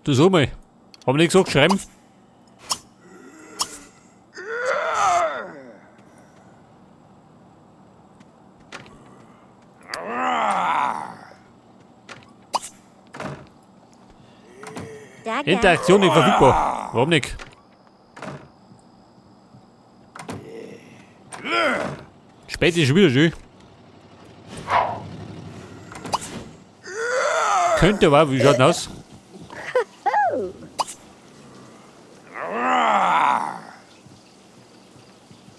Du so mal. Hab ich nicht gesagt, schreiben? Interaktion nicht verfügbar. Warum nicht? Spät ist schon wieder schön. Könnte aber, wie schaut denn aus?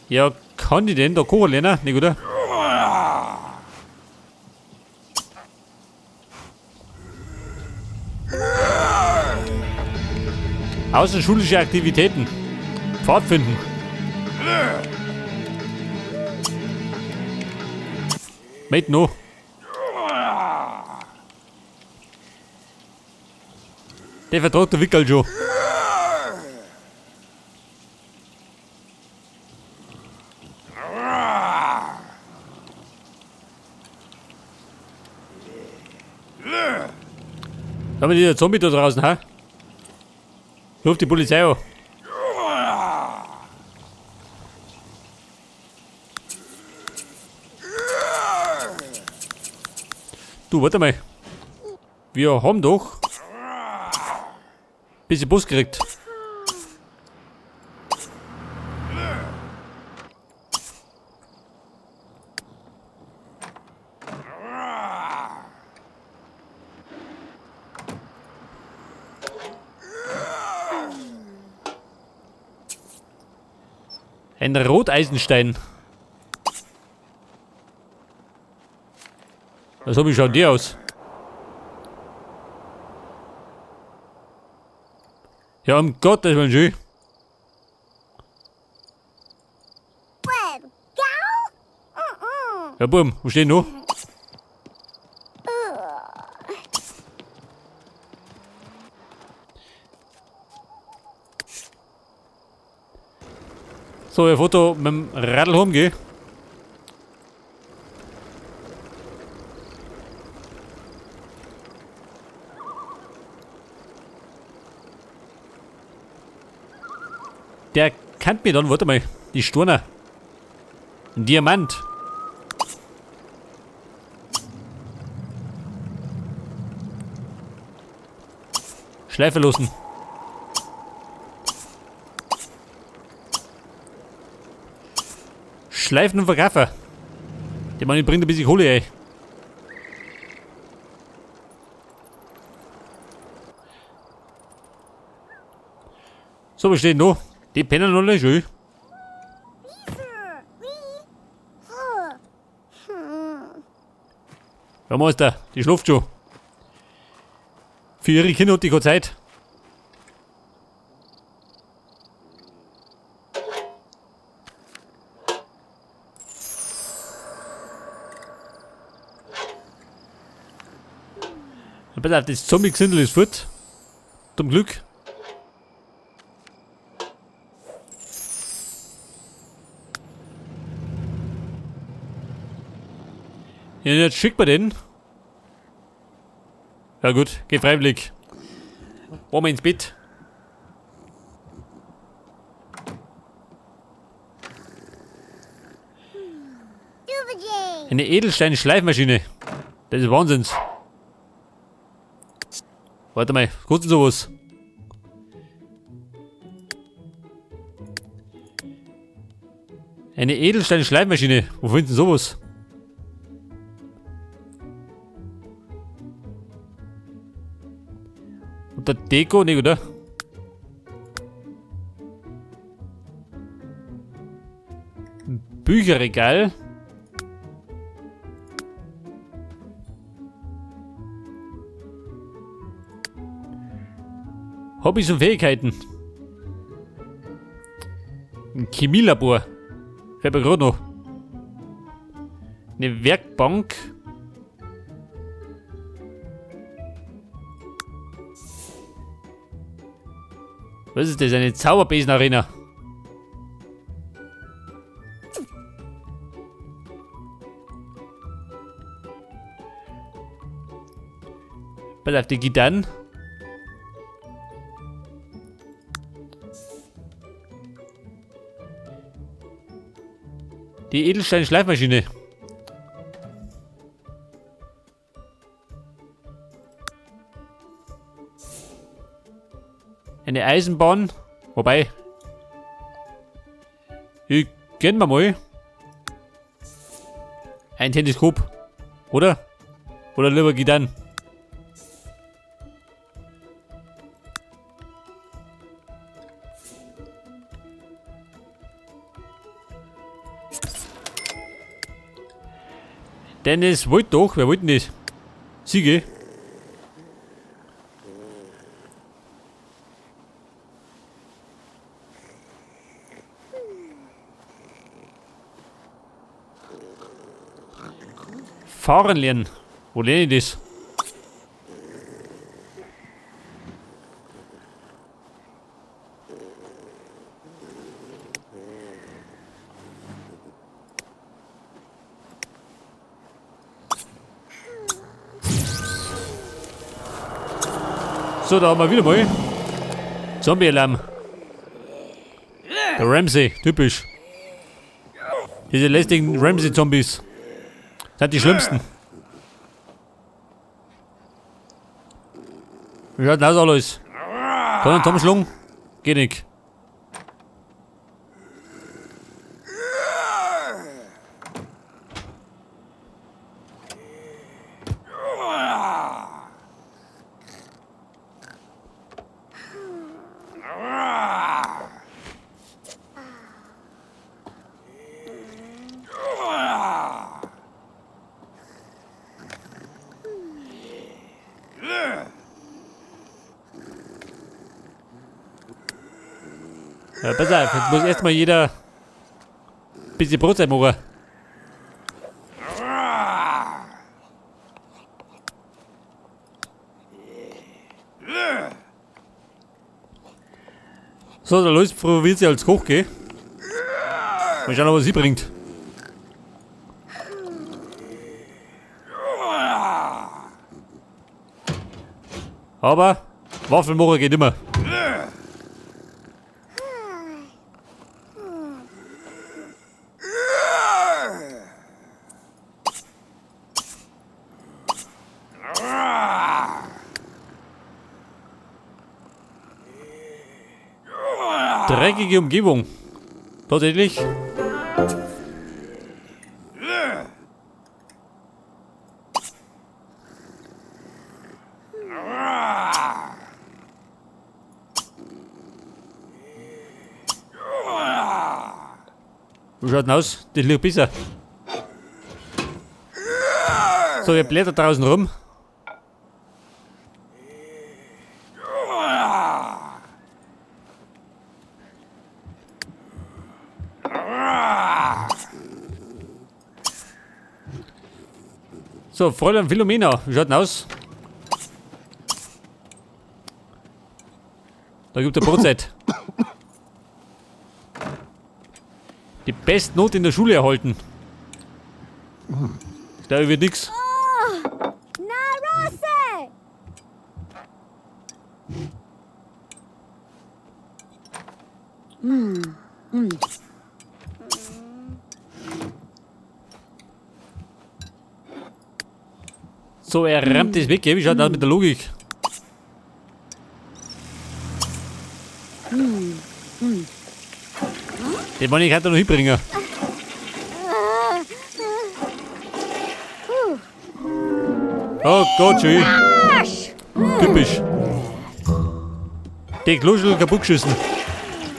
Ja, kann ich denn da kochen lernen? Nicht, oder? Außerschulische Aktivitäten. Pfadfinden. Mit noch. Der vertraut der Wickel schon. Da haben wir der Zombie da draußen, ha? Ruft die Polizei an. Du, warte mal. Wir haben doch ein bisschen Bus gekriegt. Ein Roteisenstein. Was hab ich schaut die aus? Ja, um Gottes Willen, schön. Ja, Bum, wo steht noch? So, ein Foto mit dem Radl rumgehen. Der kennt mich dann, warte mal, die Sturner. Ein Diamant. Schleife losen. Schleifen und verkaufen. Der Mann bringt ein bisschen Kohle ein. So, was steht noch? Die pennen alle schön. Ja, Meister, die schläft schon. Für ihre Kinder hat die keine Zeit. Pass auf, das Zombie-Gesindel ist fort. Zum Glück. Ja, jetzt schickt man den. Ja gut, geh freiwillig. Wollen wir ins Bett. Eine Edelstein-Schleifmaschine. Das ist Wahnsinns. Warte mal, was kostet sowas? Eine Edelstein-Schleifmaschine. Wo findest du sowas? Unter Deko, nicht, oder? Ein Bücherregal. Hobbys und Fähigkeiten. Ein Chemielabor. Fällt mir gerade noch. Eine Werkbank. Was ist das? Eine Zauberbesenarena. Pass auf, die Gitarren. Die Edelstein-Schleifmaschine. Eine Eisenbahn. Wobei. Ich gehen wir mal. Ein Teleskop. Oder? Oder lieber Gitarren. Dennis wollte doch. Wer wollte denn das? Siege. Fahren lernen. Wo lerne ich das? So, da haben wir wieder mal Zombie-Alarm. Der Ramsey, typisch. Diese lästigen Ramsey-Zombies sind die schlimmsten. Wie schaut denn das alles? Kann ein Tom schlagen? Geht nicht. Ja, pass auf, jetzt muss erstmal jeder ein bisschen Brotzeit machen. So, der Luis probiert sie als Koch, gell? Mal schauen, was sie bringt. Aber Waffelmacher geht immer. Dreckige Umgebung. Tatsächlich. Wie schaut denn aus? Das liegt besser. So, ihr blättert draußen rum. So, Fräulein Philomena, wie schaut denn aus? Da gibt es eine Brotzeit. Die Bestnote in der Schule erhalten. Da wird nix. So, er rammt das weg, wie schaut das mit der Logik? Den wollte ich heute noch hinbringen. Oh Gott, schön. Typisch. Die Kluschel kaputt geschissen.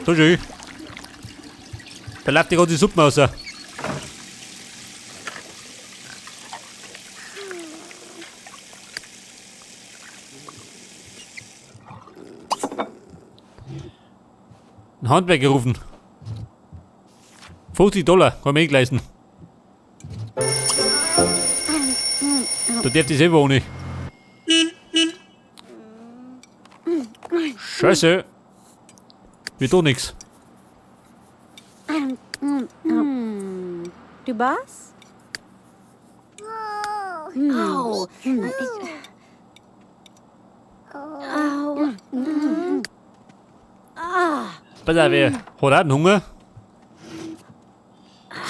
So schön. Da läuft die ganze Suppe raus. Ein Handwerker rufen. $50 kann man nicht leisten. Da darf ich selber ohne. Scheiße. Wir tun nix. Du was? Au. Au. Pass auf, wer hat auch einen Hunger?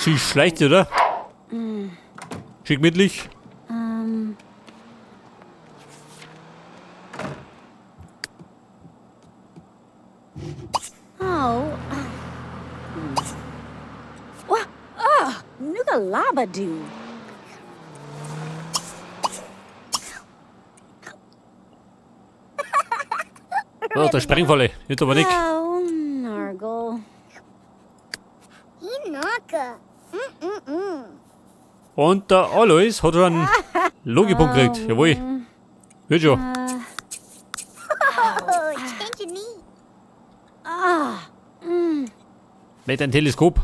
Sie schleicht, oder? Schick mittig. Oh. What? Nuga labadoo. Oh, der Sprengfalle. Jetzt aber nicht. Oh, Nargle. Hinaka. Und der Alois hat schon einen Logipunkt gekriegt. Jawohl. Wird schon. Oh, change knee. Mit einem Teleskop.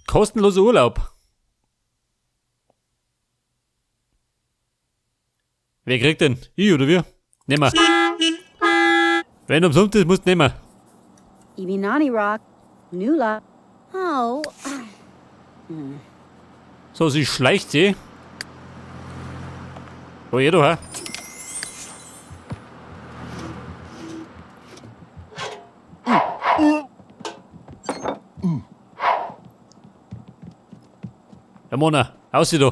Kostenloser Urlaub. Wer kriegt denn? Ich oder wir? Nehmen wir. Wenn umsonst ist, musst du nehmen. Ibinani Rock. Nula. Oh. So, sie schleicht sie. Wo ihr du, hä? Ja, Mona, aus sie da.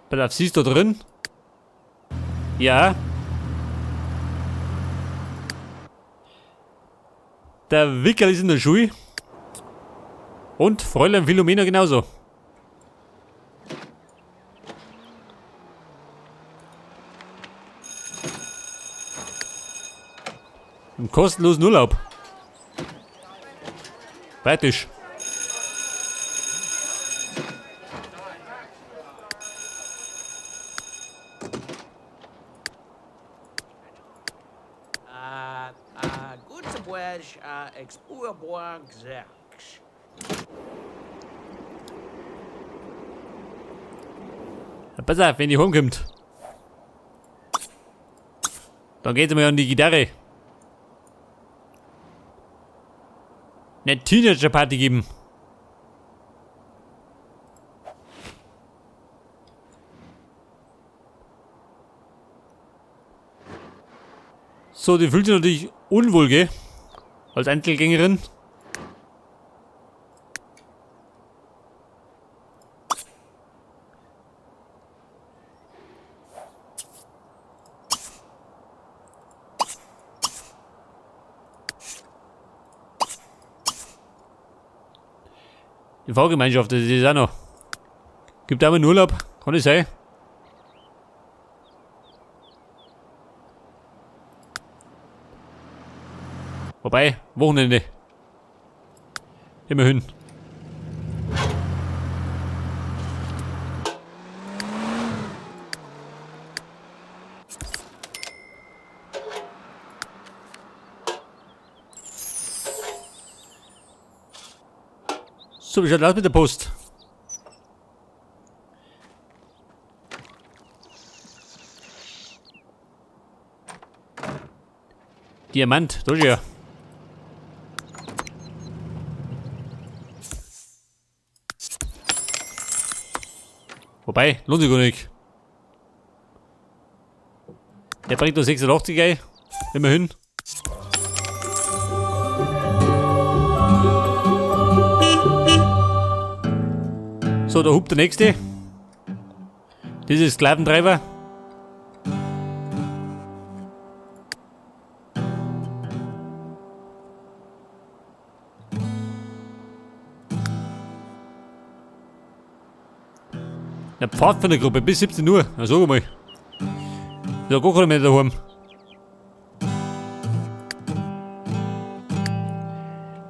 Bedarf sie ist da drin? Ja. Der Wickel ist in der Schule. Und Fräulein Philomena genauso. Im kostenlosen Urlaub. Praktisch. Gute Buesch, Expurborg 6. Pass auf, wenn ihr heimkommt. Dann geht's mal an die Gitarre. Eine Teenager-Party geben. So, die fühlt sich natürlich unwohl, gell? Als Einzelgängerin. Die Fahrgemeinschaft, das ist auch noch. Gibt auch mal einen Urlaub, kann das sein? Wobei, Wochenende. Immerhin. So, wie schaut das aus mit der Post? Diamant, da ist er. Wobei, lohnt sich gar nicht. Der bringt nur 86 ein. Immerhin. So, da hupt der nächste. Das ist Sklaventreiber. Der Pfadfindergruppe bis 17 Uhr. Na, sag mal. Da gar keiner mehr daheim.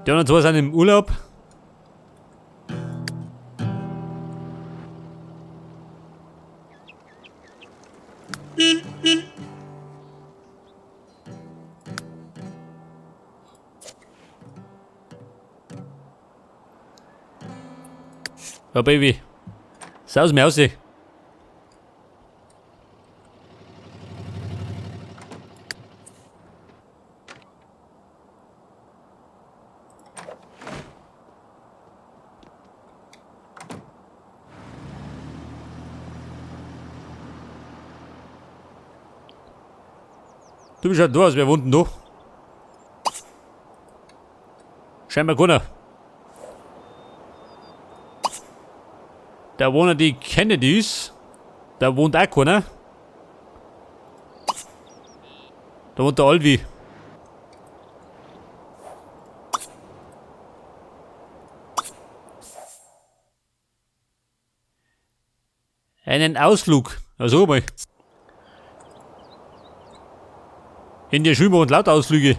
Die anderen zwei sind im Urlaub. Ja, Baby. Saus mir aus. Du bist halt da, als wer wohnt denn da? Scheinbar keiner. Da wohnen die Kennedys. Da wohnt auch keiner. Da wohnt der Alvi. Einen Ausflug. Also mal. In der Schule und lauter Ausflüge.